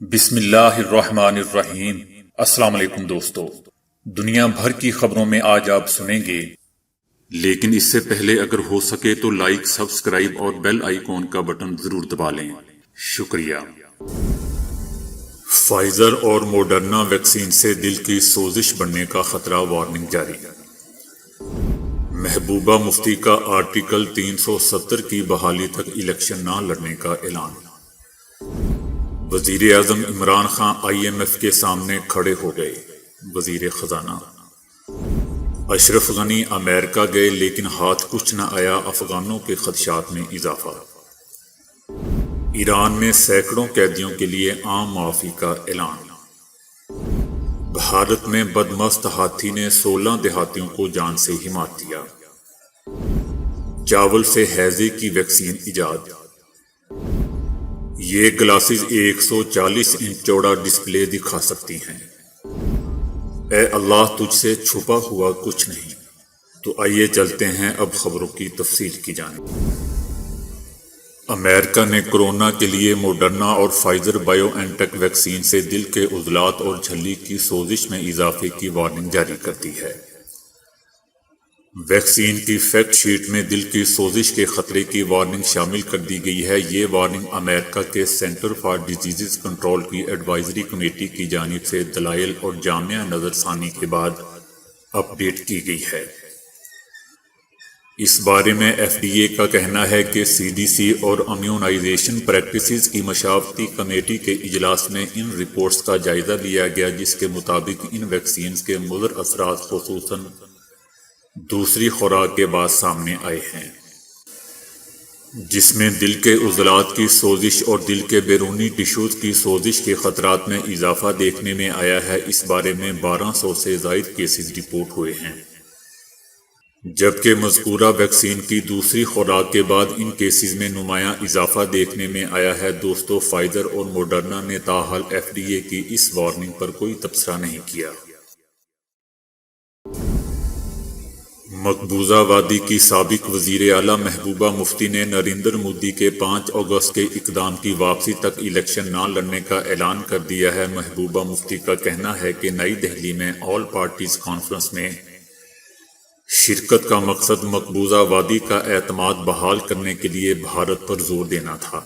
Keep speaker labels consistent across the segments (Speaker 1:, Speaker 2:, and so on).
Speaker 1: بسم اللہ الرحمن الرحیم۔ السلام علیکم دوستو، دنیا بھر کی خبروں میں آج آپ سنیں گے، لیکن اس سے پہلے اگر ہو سکے تو لائک، سبسکرائب اور بیل آئیکن کا بٹن ضرور دبا لیں۔ شکریہ۔ فائزر اور موڈرنا ویکسین سے دل کی سوزش بڑھنے کا خطرہ، وارننگ جاری۔ محبوبہ مفتی کا آرٹیکل 370 کی بحالی تک الیکشن نہ لڑنے کا اعلان۔ وزیر اعظم عمران خان IMF کے سامنے کھڑے ہو گئے۔ وزیر خزانہ اشرف غنی امریکہ گئے لیکن ہاتھ کچھ نہ آیا، افغانوں کے خدشات میں اضافہ۔ ایران میں سینکڑوں قیدیوں کے لیے عام معافی کا اعلان۔ بھارت میں بدمست ہاتھی نے 16 دیہاتیوں کو جان سے ہی مار دیا۔ چاول سے ہیضے کی ویکسین ایجاد۔ یہ گلاسز 140 انچ چوڑا ڈسپلے دکھا سکتی ہیں۔ اے اللہ تجھ سے چھپا ہوا کچھ نہیں۔ تو آئیے چلتے ہیں اب خبروں کی تفصیل کی جانب۔ امریکہ نے کورونا کے لیے موڈرنا اور فائزر بائیو این ٹیک ویکسین سے دل کے عضلات اور جھلی کی سوزش میں اضافے کی وارننگ جاری کر دی ہے۔ ویکسین کی فیکٹ شیٹ میں دل کی سوزش کے خطرے کی وارننگ شامل کر دی گئی ہے۔ یہ وارننگ امریکہ کے سینٹر فار ڈیزیز کنٹرول کی ایڈوائزری کمیٹی کی جانب سے دلائل اور جامع نظر ثانی کے بعد اپ ڈیٹ کی گئی ہے۔ اس بارے میں FDA کا کہنا ہے کہ CDC اور امیونائزیشن پریکٹسز کی مشاورتی کمیٹی کے اجلاس میں ان رپورٹس کا جائزہ لیا گیا، جس کے مطابق ان ویکسینز کے مضر اثرات خصوصاً دوسری خوراک کے بعد سامنے آئے ہیں، جس میں دل کے عضلات کی سوزش اور دل کے بیرونی ٹشوز کی سوزش کے خطرات میں اضافہ دیکھنے میں آیا ہے۔ اس بارے میں 1200 سے زائد کیسز رپورٹ ہوئے ہیں، جبکہ مذکورہ ویکسین کی دوسری خوراک کے بعد ان کیسز میں نمایاں اضافہ دیکھنے میں آیا ہے۔ دوستو، فائزر اور موڈرنا نے تاحال FDA کی اس وارننگ پر کوئی تبصرہ نہیں کیا۔ مقبوضہ وادی کی سابق وزیر اعلیٰ محبوبہ مفتی نے نریندر مودی کے 5 اگست کے اقدام کی واپسی تک الیکشن نہ لڑنے کا اعلان کر دیا ہے۔ محبوبہ مفتی کا کہنا ہے کہ نئی دہلی میں آل پارٹیز کانفرنس میں شرکت کا مقصد مقبوضہ وادی کا اعتماد بحال کرنے کے لیے بھارت پر زور دینا تھا۔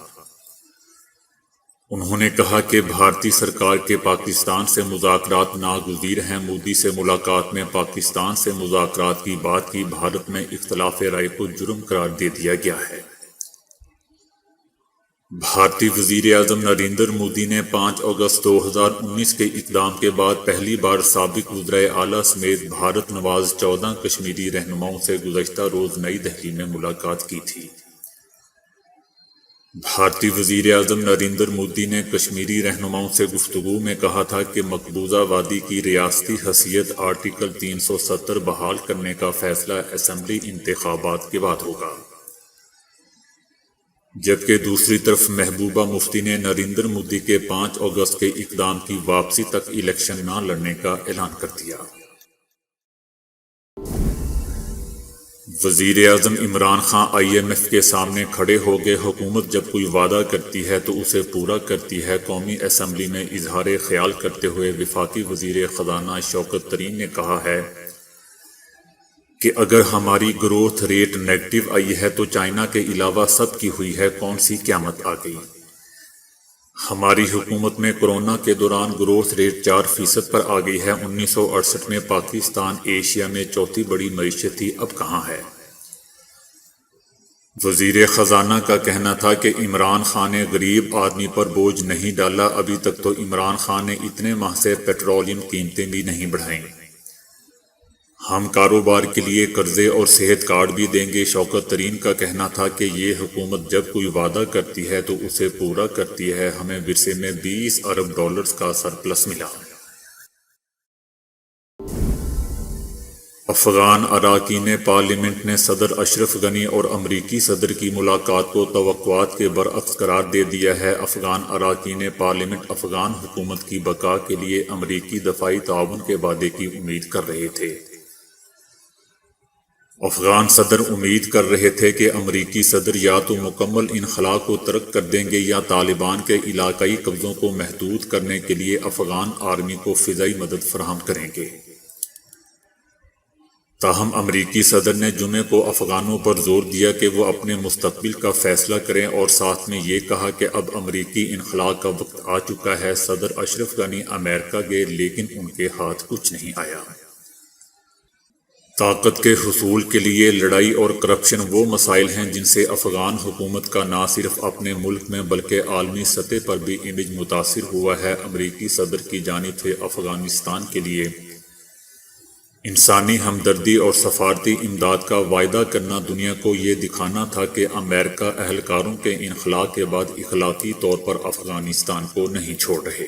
Speaker 1: انہوں نے کہا کہ بھارتی سرکار کے پاکستان سے مذاکرات ناگزیر ہیں۔ مودی سے ملاقات میں پاکستان سے مذاکرات کی بات کی۔ بھارت میں اختلاف رائے کو جرم قرار دے دیا گیا ہے۔ بھارتی وزیر اعظم نریندر مودی نے 5 اگست 2019 کے اقدام کے بعد پہلی بار سابق وزرائے اعلیٰ سمیت بھارت نواز 14 کشمیری رہنماؤں سے گزشتہ روز نئی دہلی میں ملاقات کی تھی۔ بھارتی وزیر اعظم نریندر مودی نے کشمیری رہنماؤں سے گفتگو میں کہا تھا کہ مقبوضہ وادی کی ریاستی حیثیت آرٹیکل 370 بحال کرنے کا فیصلہ اسمبلی انتخابات کے بعد ہوگا، جبکہ دوسری طرف محبوبہ مفتی نے نریندر مودی کے 5 اگست کے اقدام کی واپسی تک الیکشن نہ لڑنے کا اعلان کر دیا۔ وزیر اعظم عمران خان IMF کے سامنے کھڑے ہو گئے۔ حکومت جب کوئی وعدہ کرتی ہے تو اسے پورا کرتی ہے۔ قومی اسمبلی میں اظہار خیال کرتے ہوئے وفاقی وزیر خزانہ شوکت ترین نے کہا ہے کہ اگر ہماری گروتھ ریٹ نیگیٹو آئی ہے تو چائنا کے علاوہ سب کی ہوئی ہے، کون سی قیامت آ گئی؟ ہماری حکومت میں کورونا کے دوران گروتھ ریٹ 4% پر آ گئی ہے۔ 1968 میں پاکستان ایشیا میں چوتھی بڑی معیشت تھی، اب کہاں ہے؟ وزیر خزانہ کا کہنا تھا کہ عمران خان نے غریب آدمی پر بوجھ نہیں ڈالا۔ ابھی تک تو عمران خان نے اتنے ماہ سے پیٹرولیم قیمتیں بھی نہیں بڑھائیں۔ ہم کاروبار کے لیے قرضے اور صحت کارڈ بھی دیں گے۔ شوکت ترین کا کہنا تھا کہ یہ حکومت جب کوئی وعدہ کرتی ہے تو اسے پورا کرتی ہے۔ ہمیں ورثے میں $20 ارب کا سرپلس ملا۔ افغان اراکین پارلیمنٹ نے صدر اشرف غنی اور امریکی صدر کی ملاقات کو توقعات کے برعکس قرار دے دیا ہے۔ افغان اراکین پارلیمنٹ افغان حکومت کی بقا کے لیے امریکی دفاعی تعاون کے وعدے کی امید کر رہے تھے۔ افغان صدر امید کر رہے تھے کہ امریکی صدر یا تو مکمل انخلا کو ترک کر دیں گے یا طالبان کے علاقائی قبضوں کو محدود کرنے کے لیے افغان آرمی کو فضائی مدد فراہم کریں گے۔ تاہم امریکی صدر نے جمعے کو افغانوں پر زور دیا کہ وہ اپنے مستقبل کا فیصلہ کریں اور ساتھ میں یہ کہا کہ اب امریکی انخلا کا وقت آ چکا ہے۔ صدر اشرف غنی امریکہ گئے لیکن ان کے ہاتھ کچھ نہیں آیا۔ طاقت کے حصول کے لیے لڑائی اور کرپشن وہ مسائل ہیں جن سے افغان حکومت کا نہ صرف اپنے ملک میں بلکہ عالمی سطح پر بھی امیج متاثر ہوا ہے۔ امریکی صدر کی جانب سے افغانستان کے لیے انسانی ہمدردی اور سفارتی امداد کا وعدہ کرنا دنیا کو یہ دکھانا تھا کہ امریکہ اہلکاروں کے انخلا کے بعد اخلاقی طور پر افغانستان کو نہیں چھوڑ رہے۔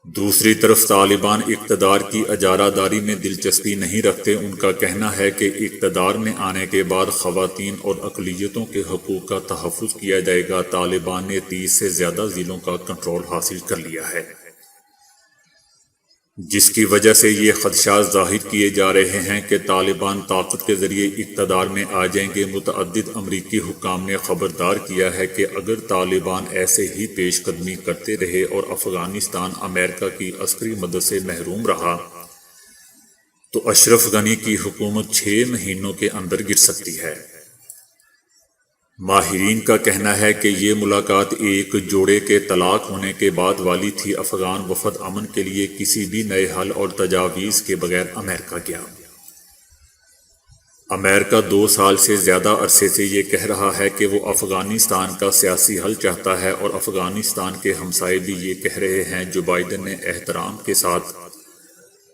Speaker 1: دوسری طرف طالبان اقتدار کی اجارہ داری میں دلچسپی نہیں رکھتے۔ ان کا کہنا ہے کہ اقتدار میں آنے کے بعد خواتین اور اقلیتوں کے حقوق کا تحفظ کیا جائے گا۔ طالبان نے 30 سے زیادہ ضلعوں کا کنٹرول حاصل کر لیا ہے، جس کی وجہ سے یہ خدشات ظاہر کیے جا رہے ہیں کہ طالبان طاقت کے ذریعے اقتدار میں آ جائیں گے۔ متعدد امریکی حکام نے خبردار کیا ہے کہ اگر طالبان ایسے ہی پیش قدمی کرتے رہے اور افغانستان امریکہ کی عسکری مدد سے محروم رہا تو اشرف غنی کی حکومت 6 مہینوں کے اندر گر سکتی ہے۔ ماہرین کا کہنا ہے کہ یہ ملاقات ایک جوڑے کے طلاق ہونے کے بعد والی تھی۔ افغان وفد امن کے لیے کسی بھی نئے حل اور تجاویز کے بغیر امریکہ گیا۔ امریکہ 2 سال سے زیادہ عرصے سے یہ کہہ رہا ہے کہ وہ افغانستان کا سیاسی حل چاہتا ہے اور افغانستان کے ہمسائے بھی یہ کہہ رہے ہیں۔ جو بائیڈن نے احترام کے ساتھ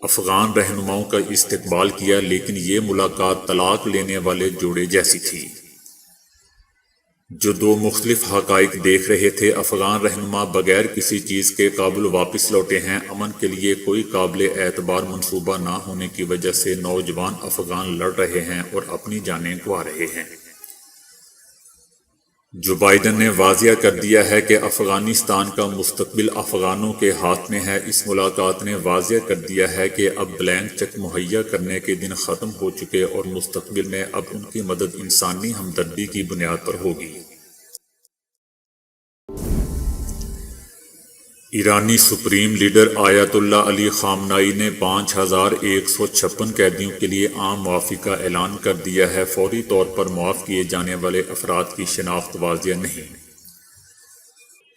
Speaker 1: افغان رہنماؤں کا استقبال کیا، لیکن یہ ملاقات طلاق لینے والے جوڑے جیسی تھی جو 2 مختلف حقائق دیکھ رہے تھے۔ افغان رہنما بغیر کسی چیز کے قابل واپس لوٹے ہیں۔ امن کے لیے کوئی قابل اعتبار منصوبہ نہ ہونے کی وجہ سے نوجوان افغان لڑ رہے ہیں اور اپنی جانیں گنوا رہے ہیں۔ جو بائیڈن نے واضح کر دیا ہے کہ افغانستان کا مستقبل افغانوں کے ہاتھ میں ہے۔ اس ملاقات نے واضح کر دیا ہے کہ اب بلینک چیک مہیا کرنے کے دن ختم ہو چکے اور مستقبل میں اب ان کی مدد انسانی ہمدردی کی بنیاد پر ہوگی۔ ایرانی سپریم لیڈر آیت اللہ علی خامنائی نے 5156 قیدیوں کے لیے عام معافی کا اعلان کر دیا ہے۔ فوری طور پر معاف کیے جانے والے افراد کی شناخت واضح نہیں،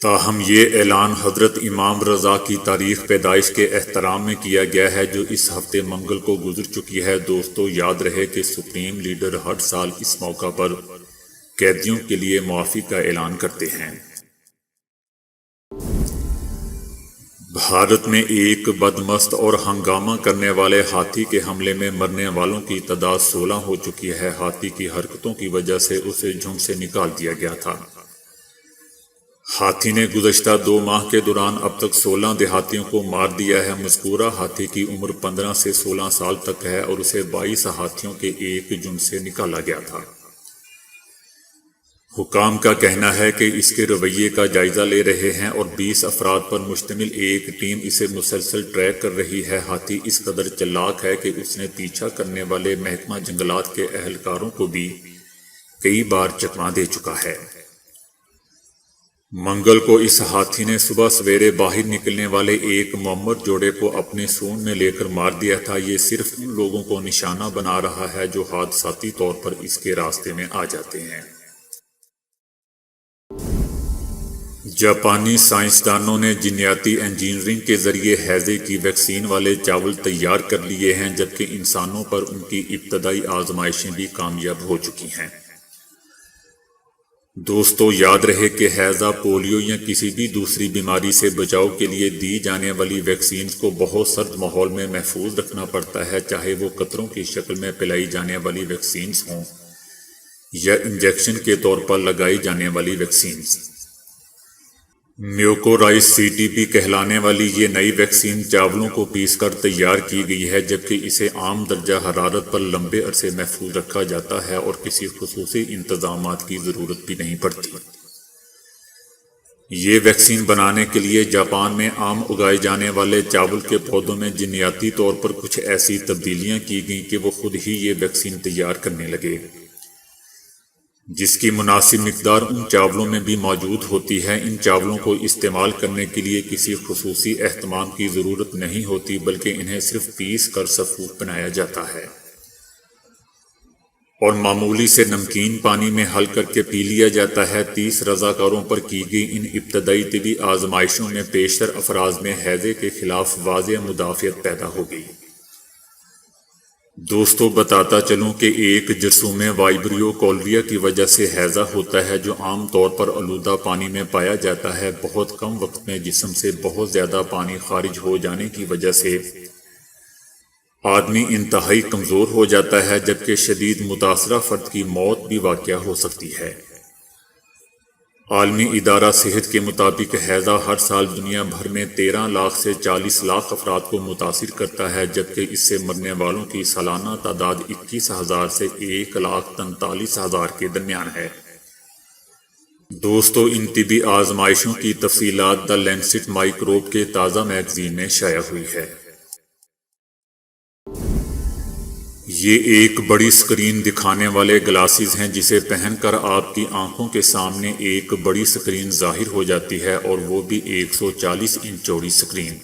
Speaker 1: تاہم یہ اعلان حضرت امام رضا کی تاریخ پیدائش کے احترام میں کیا گیا ہے جو اس ہفتے منگل کو گزر چکی ہے۔ دوستو، یاد رہے کہ سپریم لیڈر ہر سال اس موقع پر قیدیوں کے لیے معافی کا اعلان کرتے ہیں۔ بھارت میں ایک بدمست اور ہنگامہ کرنے والے ہاتھی کے حملے میں مرنے والوں کی تعداد 16 ہو چکی ہے۔ ہاتھی کی حرکتوں کی وجہ سے اسے جھنڈ سے نکال دیا گیا تھا۔ ہاتھی نے گزشتہ 2 ماہ کے دوران اب تک 16 دیہاتیوں کو مار دیا ہے۔ مذکورہ ہاتھی کی عمر 15 سے 16 سال تک ہے اور اسے 22 ہاتھیوں کے ایک جھنڈ سے نکالا گیا تھا۔ حکام کا کہنا ہے کہ اس کے رویے کا جائزہ لے رہے ہیں اور 20 افراد پر مشتمل ایک ٹیم اسے مسلسل ٹریک کر رہی ہے۔ ہاتھی اس قدر چلاک ہے کہ اس نے پیچھا کرنے والے محکمہ جنگلات کے اہلکاروں کو بھی کئی بار چکما دے چکا ہے۔ منگل کو اس ہاتھی نے صبح سویرے باہر نکلنے والے ایک معمر جوڑے کو اپنے سونڈ میں لے کر مار دیا تھا۔ یہ صرف ان لوگوں کو نشانہ بنا رہا ہے جو حادثاتی طور پر اس کے راستے میں آ جاتے ہیں۔ جاپانی سائنسدانوں نے جینیاتی انجینئرنگ کے ذریعے ہیضے کی ویکسین والے چاول تیار کر لیے ہیں، جبکہ انسانوں پر ان کی ابتدائی آزمائشیں بھی کامیاب ہو چکی ہیں۔ دوستو، یاد رہے کہ ہیضہ، پولیو یا کسی بھی دوسری بیماری سے بچاؤ کے لیے دی جانے والی ویکسینز کو بہت سرد ماحول میں محفوظ رکھنا پڑتا ہے، چاہے وہ قطروں کی شکل میں پلائی جانے والی ویکسینز ہوں یا انجیکشن کے طور پر لگائی جانے والی ویکسینز۔ میوکورائز CTP کہلانے والی یہ نئی ویکسین چاولوں کو پیس کر تیار کی گئی ہے، جبکہ اسے عام درجہ حرارت پر لمبے عرصے محفوظ رکھا جاتا ہے اور کسی خصوصی انتظامات کی ضرورت بھی نہیں پڑتی۔ یہ ویکسین بنانے کے لیے جاپان میں عام اگائے جانے والے چاول کے پودوں میں جینیاتی طور پر کچھ ایسی تبدیلیاں کی گئیں کہ وہ خود ہی یہ ویکسین تیار کرنے لگے، جس کی مناسب مقدار ان چاولوں میں بھی موجود ہوتی ہے۔ ان چاولوں کو استعمال کرنے کے لیے کسی خصوصی اہتمام کی ضرورت نہیں ہوتی، بلکہ انہیں صرف پیس کر سفوف بنایا جاتا ہے اور معمولی سے نمکین پانی میں حل کر کے پی لیا جاتا ہے۔ 30 رضاکاروں پر کی گئی ان ابتدائی طبی آزمائشوں میں بیشتر افراد میں ہیضے کے خلاف واضح مدافعت پیدا ہو گئی۔ دوستو، بتاتا چلوں کہ ایک جرثوم وائبریو کولریا کی وجہ سے ہیضہ ہوتا ہے، جو عام طور پر آلودہ پانی میں پایا جاتا ہے۔ بہت کم وقت میں جسم سے بہت زیادہ پانی خارج ہو جانے کی وجہ سے آدمی انتہائی کمزور ہو جاتا ہے، جبکہ شدید متاثرہ فرد کی موت بھی واقع ہو سکتی ہے۔ عالمی ادارہ صحت کے مطابق ہیضہ ہر سال دنیا بھر میں 13 لاکھ سے 40 لاکھ افراد کو متاثر کرتا ہے، جبکہ اس سے مرنے والوں کی سالانہ تعداد 21,000 سے 1,43,000 کے درمیان ہے۔ دوستو، ان طبی آزمائشوں کی تفصیلات دی لینسٹ مائکروب کے تازہ میگزین میں شائع ہوئی ہے۔ یہ ایک بڑی اسکرین دکھانے والے گلاسز ہیں، جسے پہن کر آپ کی آنکھوں کے سامنے ایک بڑی اسکرین ظاہر ہو جاتی ہے، اور وہ بھی 140 انچ چوڑی اسکرین،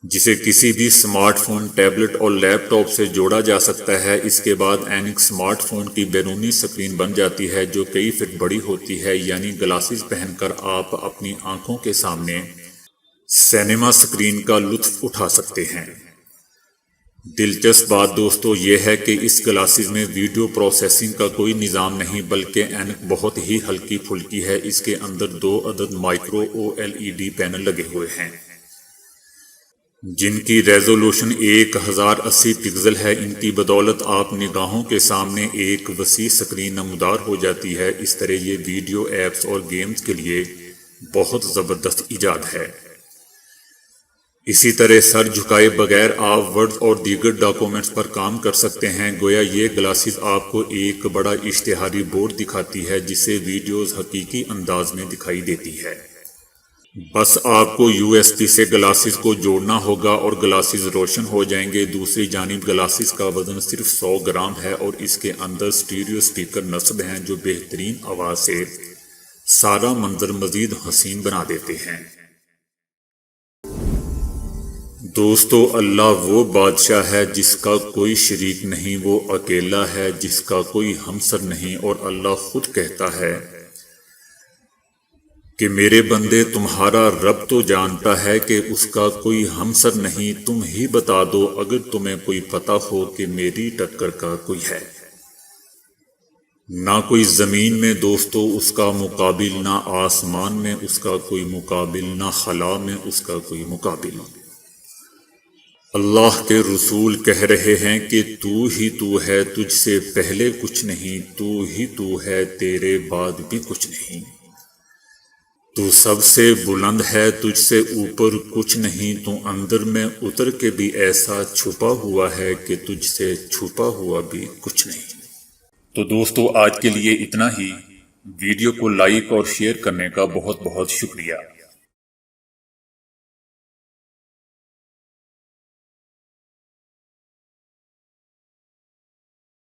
Speaker 1: جسے کسی بھی اسمارٹ فون، ٹیبلٹ اور لیپ ٹاپ سے جوڑا جا سکتا ہے۔ اس کے بعد عینک اسمارٹ فون کی بیرونی اسکرین بن جاتی ہے، جو کئی فٹ بڑی ہوتی ہے، یعنی گلاسز پہن کر آپ اپنی آنکھوں کے سامنے سینما اسکرین کا لطف اٹھا سکتے ہیں۔ دلچسپ بات دوستو یہ ہے کہ اس گلاسز میں ویڈیو پروسیسنگ کا کوئی نظام نہیں، بلکہ عینک بہت ہی ہلکی پھلکی ہے۔ اس کے اندر 2 عدد مائکرو OLED پینل لگے ہوئے ہیں، جن کی ریزولوشن 1080 پکسل ہے۔ ان کی بدولت آپ نگاہوں کے سامنے ایک وسیع اسکرین نمودار ہو جاتی ہے۔ اس طرح یہ ویڈیو ایپس اور گیمز کے لیے بہت زبردست ایجاد ہے۔ اسی طرح سر جھکائے بغیر آپ ورڈ اور دیگر ڈاکومنٹس پر کام کر سکتے ہیں۔ گویا یہ گلاسز آپ کو ایک بڑا اشتہاری بورڈ دکھاتی ہے، جس سے ویڈیوز حقیقی انداز میں دکھائی دیتی ہے۔ بس آپ کو USB سے گلاسز کو جوڑنا ہوگا اور گلاسز روشن ہو جائیں گے۔ دوسری جانب گلاسز کا وزن صرف 100 گرام ہے، اور اس کے اندر اسٹیریو اسپیکر نصب ہیں، جو بہترین آواز سے سارا منظر مزید حسین بنا دیتے ہیں۔ دوستو، اللہ وہ بادشاہ ہے جس کا کوئی شریک نہیں، وہ اکیلا ہے جس کا کوئی ہمسر نہیں، اور اللہ خود کہتا ہے کہ میرے بندے، تمہارا رب تو جانتا ہے کہ اس کا کوئی ہمسر نہیں، تم ہی بتا دو اگر تمہیں کوئی پتہ ہو کہ میری ٹکر کا کوئی ہے۔ نہ کوئی زمین میں دوستو اس کا مقابل، نہ آسمان میں اس کا کوئی مقابل، نہ خلا میں اس کا کوئی مقابل۔ اللہ کے رسول کہہ رہے ہیں کہ تو ہی تو ہے، تجھ سے پہلے کچھ نہیں، تو ہی تو ہے، تیرے بعد بھی کچھ نہیں۔ تو سب سے بلند ہے، تجھ سے اوپر کچھ نہیں، تو اندر میں اتر کے بھی ایسا چھپا ہوا ہے کہ تجھ سے چھپا ہوا بھی کچھ نہیں۔ تو دوستو، آج کے لیے اتنا ہی۔ ویڈیو کو لائک اور شیئر کرنے کا بہت بہت شکریہ۔